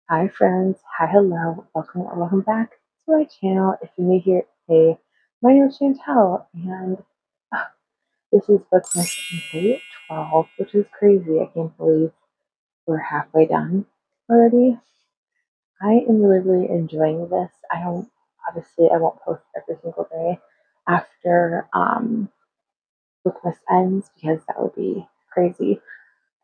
Hi friends, hi hello, welcome or welcome back to my channel. If you're new here, hey, my name is Shantel and uh, this is Bookmas Day 12, which is crazy. I can't believe we're halfway done already. I am really enjoying this. Obviously I won't post every single day after Bookmas ends because that would be crazy.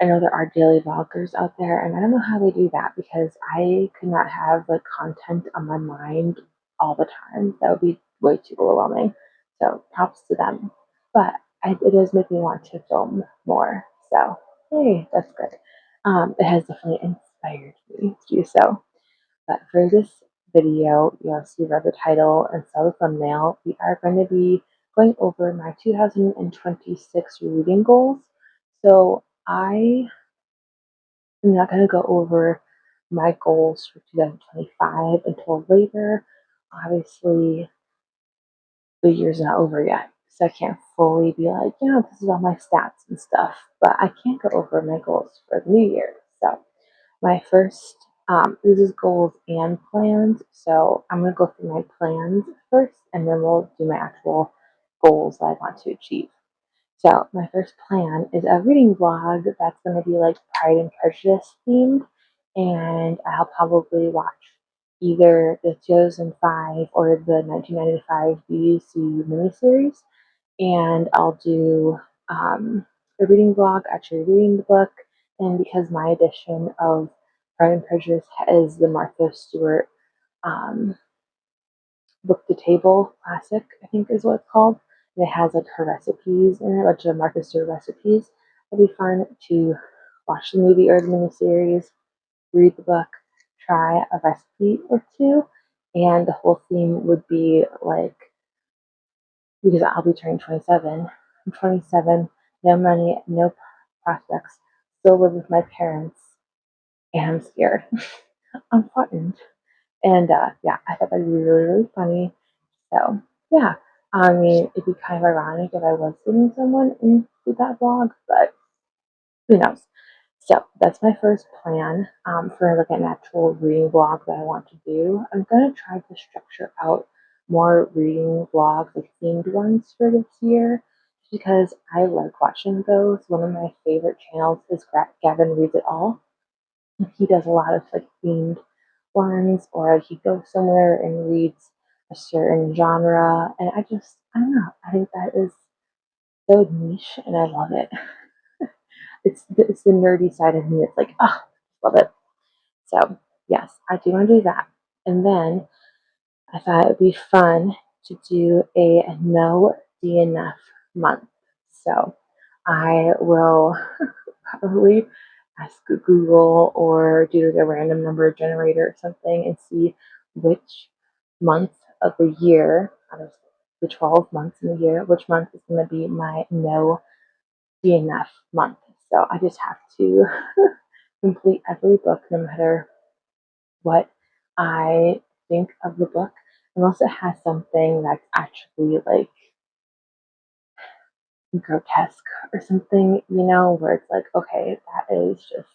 I know there are daily vloggers out there, and I don't know how they do that because I could not have like content on my mind all the time. That would be way too overwhelming. So props to them. But it does make me want to film more. So hey, that's good. It has definitely inspired me to do so. But for this video, you obviously read the title and saw the thumbnail. We are going to be going over my 2026 reading goals. So I'm not going to go over my goals for 2025 until later. Obviously, the year's not over yet, so I can't fully be like, yeah, this is all my stats and stuff. But I can't go over my goals for the new year. So my first, this is goals and plans. So I'm going to go through my plans first, and then we'll do my actual goals that I want to achieve. So my first plan is a reading vlog that's going to be like Pride and Prejudice themed, and I'll probably watch either the 2005 or the 1995 BBC miniseries, and I'll do a reading vlog actually reading the book. And because my edition of Pride and Prejudice is the Martha Stewart um, book to table classic, I think is what it's called. And it has like her recipes in it, a bunch of Martha Stewart recipes. It'd be fun to watch the movie or the miniseries, read the book, try a recipe or two, and the whole theme would be like, because I'll be turning 27. I'm 27, no money, no prospects, still live with my parents, and I'm scared. I'm frightened. And yeah, I thought that'd be really funny. So yeah, I mean, it'd be kind of ironic if I was dating someone and did that vlog, but who knows? So that's my first plan for like an actual reading vlog that I want to do. I'm gonna try to structure out more reading vlogs, like themed ones for this year, because I like watching those. One of my favorite channels is Gavin Reads It All. He does a lot of like themed ones, or he goes somewhere and reads a certain genre, and I don't know, I think that is so niche and I love it. It's the nerdy side of me. It's like, oh, love it. So yes, I do want to do that. And then I thought it would be fun to do a no DNF month. So I will probably ask Google or do like a random number generator or something and see which month of the year, out of the 12 months in the year, which month is going to be my no DNF month. So I just have to complete every book no matter what I think of the book, unless it has something that's actually like grotesque or something, where it's like, okay, that is just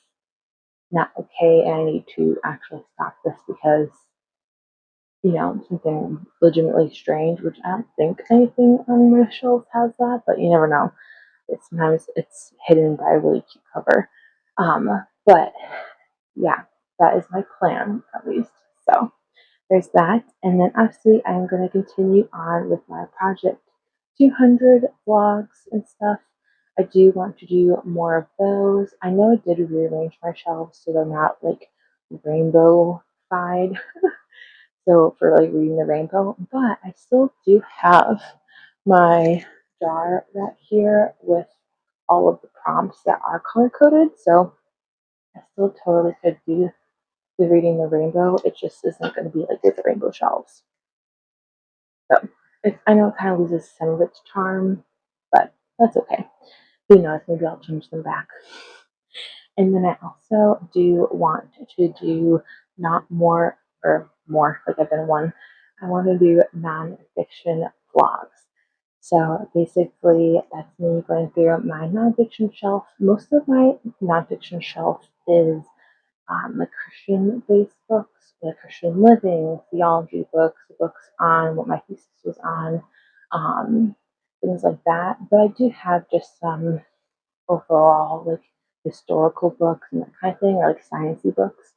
not okay, and I need to actually stop this because, something legitimately strange, which I don't think anything on my shelves has that, but you never know. Sometimes it's hidden by a really cute cover. But yeah, that is my plan at least. So there's that. And then obviously I'm going to continue on with my project 200 vlogs and stuff. I do want to do more of those. I know I did rearrange my shelves so they're not like rainbow-fied. So for like reading the rainbow, but I still do have my jar right here with all of the prompts that are color coded. So I still totally could do the reading the rainbow. It just isn't going to be like with the rainbow shelves. So I know it kind of loses some of its charm, but that's okay. Who knows? Maybe I'll change them back. And then I also do want to do not more or more, like I've done one. I want to do nonfiction vlogs. So basically, that's me going through my nonfiction shelf. Most of my nonfiction shelf is like Christian-based books, like Christian living, theology books, books on what my thesis was on, things like that. But I do have just some overall like historical books and that kind of thing, or like sciencey books.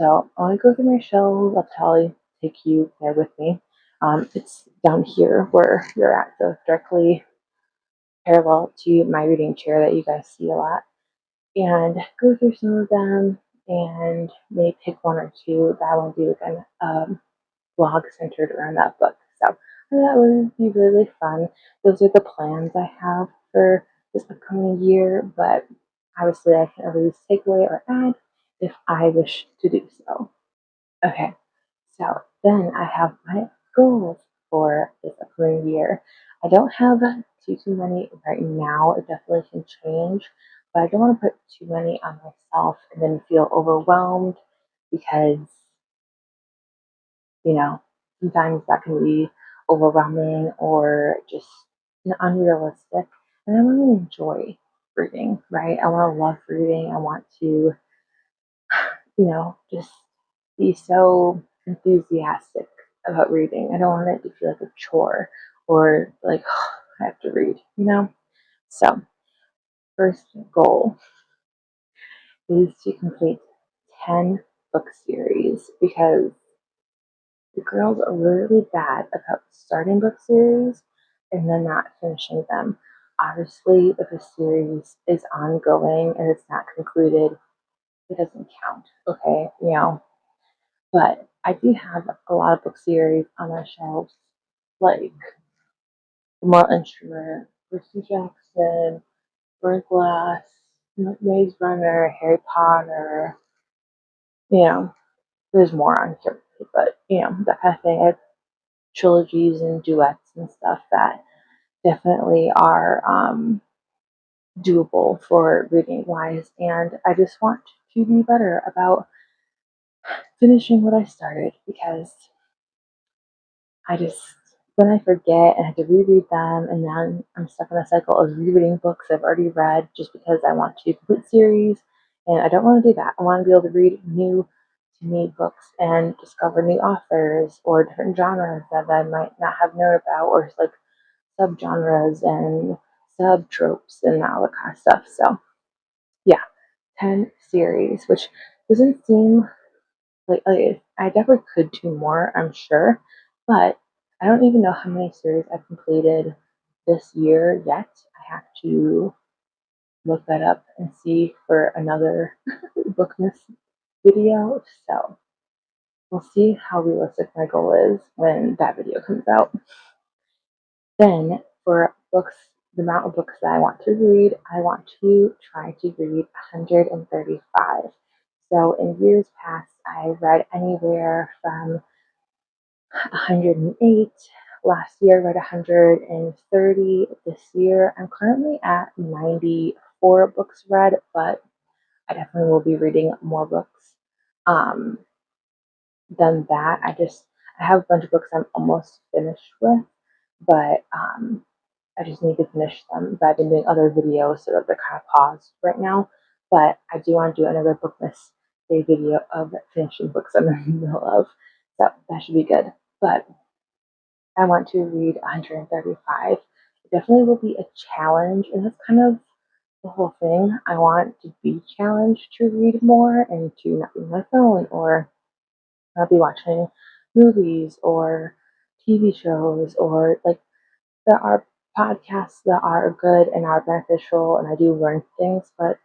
So I want to go through my shelves. I'll probably take you there with me. It's down here where you're at, so directly parallel to my reading chair that you guys see a lot, and go through some of them and maybe pick one or two that I want to do like a blog centered around that book. So that would be really fun. Those are the plans I have for this upcoming year, but obviously I can always take away or add if I wish to do so. Okay, so then I have my goals for this upcoming year. I don't have too many right now. It definitely can change, but I don't want to put too many on myself and then feel overwhelmed because, sometimes that can be overwhelming or just unrealistic. And I want to enjoy reading, right? I want to love reading. I want to, just be so enthusiastic about reading. I don't want it to feel like a chore or like, I have to read. So, first goal is to complete 10 book series because the girls are really bad about starting book series and then not finishing them. Obviously, if a series is ongoing and it's not concluded, it doesn't count, okay? But I do have a lot of book series on my shelves, like More Instrument, Percy Jackson, Burnt Glass, Maze Runner, Harry Potter, you know, there's more on here, but that kind of thing. I have trilogies and duets and stuff that definitely are doable for reading wise, and I just want to be better about finishing what I started because I just then I forget and I have to reread them, and then I'm stuck in a cycle of rereading books I've already read just because I want to complete series, and I don't want to do that. I want to be able to read new to me books and discover new authors or different genres that I might not have known about, or like subgenres and sub tropes and all that kind of stuff. So yeah, 10 series, which doesn't seem like I definitely could do more, I'm sure, but I don't even know how many series I've completed this year yet. I have to look that up and see for another Bookmas video. So we'll see how realistic my goal is when that video comes out. Then for books, the amount of books that I want to read, I want to try to read 135. So in years past, I read anywhere from 108. Last year, I read 130. This year, I'm currently at 94 books read, but I definitely will be reading more books um, than that. I have a bunch of books I'm almost finished with, but I just need to finish them. But I've been doing other videos, so that they're kind of paused right now. But I do want to do another Bookmas Day video of finishing books I'm in the middle of. So that should be good. But I want to read 135. It definitely will be a challenge, and that's kind of the whole thing. I want to be challenged to read more and to not be on my phone or not be watching movies or TV shows, or like there are podcasts that are good and are beneficial and I do learn things, but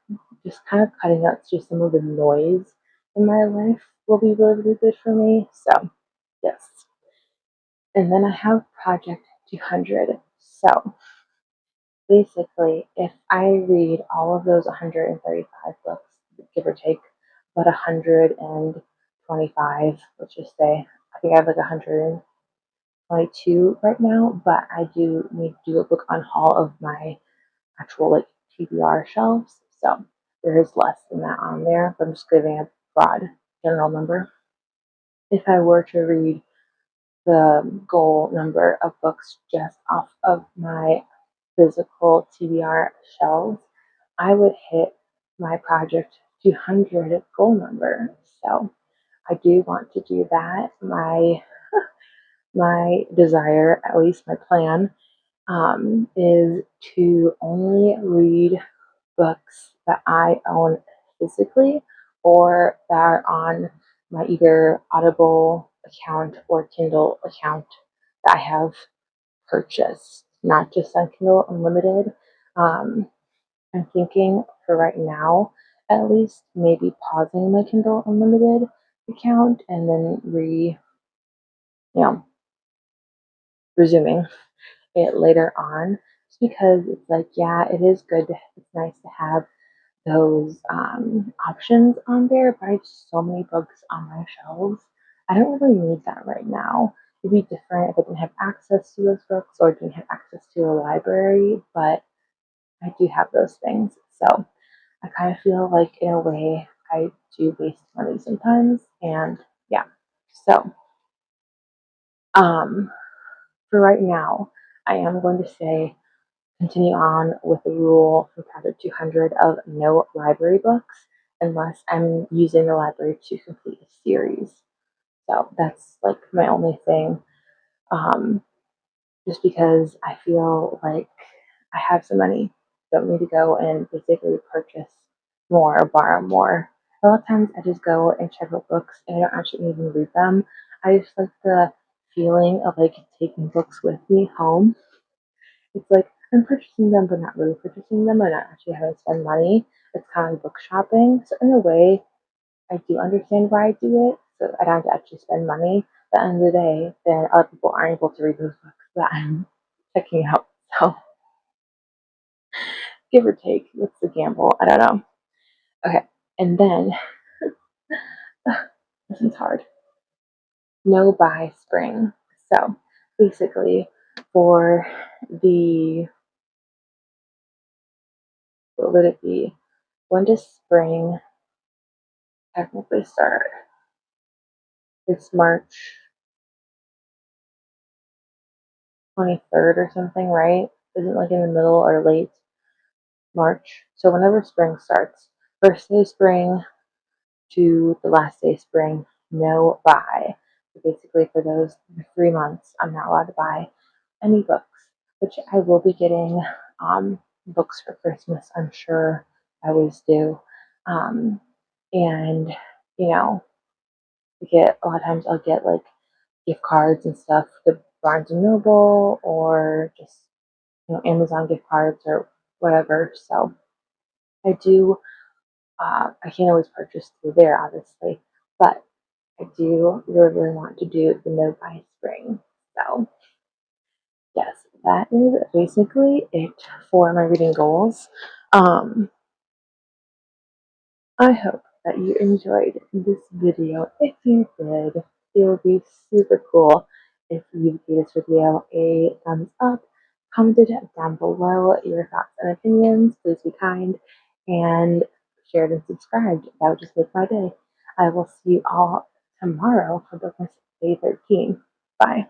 just kind of cutting out just some of the noise in my life will be really, really good for me. So yes. And then I have Project 200. So basically, if I read all of those 135 books, give or take, about 125, let's just say, I think I have like 122 right now, but I do need to do a book on haul of my actual like TBR shelves. So there is less than that on there, but I'm just giving a broad general number. If I were to read the goal number of books just off of my physical TBR shelves, I would hit my Project 200 goal number. So I do want to do that. My desire, at least my plan, is to only read books that I own physically or that are on my either Audible account or Kindle account that I have purchased, not just on Kindle Unlimited. Um, I'm thinking for right now, at least maybe pausing my Kindle Unlimited account and then you know, resuming it later on. Just because it's like, yeah, it is good. It's nice to have those options on there, but I have so many books on my shelves. I don't really need that right now. It'd be different if I didn't have access to those books or didn't have access to a library, but I do have those things. So I kind of feel like, in a way, I do waste money sometimes. And yeah, so um, for right now, I am going to say continue on with the rule from Project 200 of no library books unless I'm using the library to complete a series. So that's like my only thing. Um, just because I feel like I have some money, don't need to go and basically purchase more or borrow more. A lot of times I just go and check out books and I don't actually even read them. I just like the feeling of like taking books with me home. It's like I'm purchasing them, but not really purchasing them. I'm not actually having to spend money. It's kind of like book shopping. So in a way, I do understand why I do it. So I don't have to actually spend money. But at the end of the day, then other people aren't able to read those books that I'm checking out. So give or take, what's the gamble? I don't know. Okay, and then this is hard. No buy spring. So basically, for the what would it be? When does spring technically start? It's March 23rd or something, right? Isn't like in the middle or late March? So whenever spring starts, first day of spring to the last day of spring, no buy. So basically, for those 3 months, I'm not allowed to buy any books, which I will be getting books for Christmas. I'm sure I always do. Um, and, you know, a lot of times I'll get like gift cards and stuff to Barnes and Noble or just Amazon gift cards or whatever. So I do. I can't always purchase through there, obviously, but I do really, really want to do the no buy spring. So yes, that is basically it for my reading goals. Um, I hope that you enjoyed this video. If you did, it would be super cool if you gave this video a thumbs up, commented down below your thoughts and opinions, please be kind, and shared and subscribed. That would just make my day. I will see you all tomorrow for Bookmas Day 13. Bye.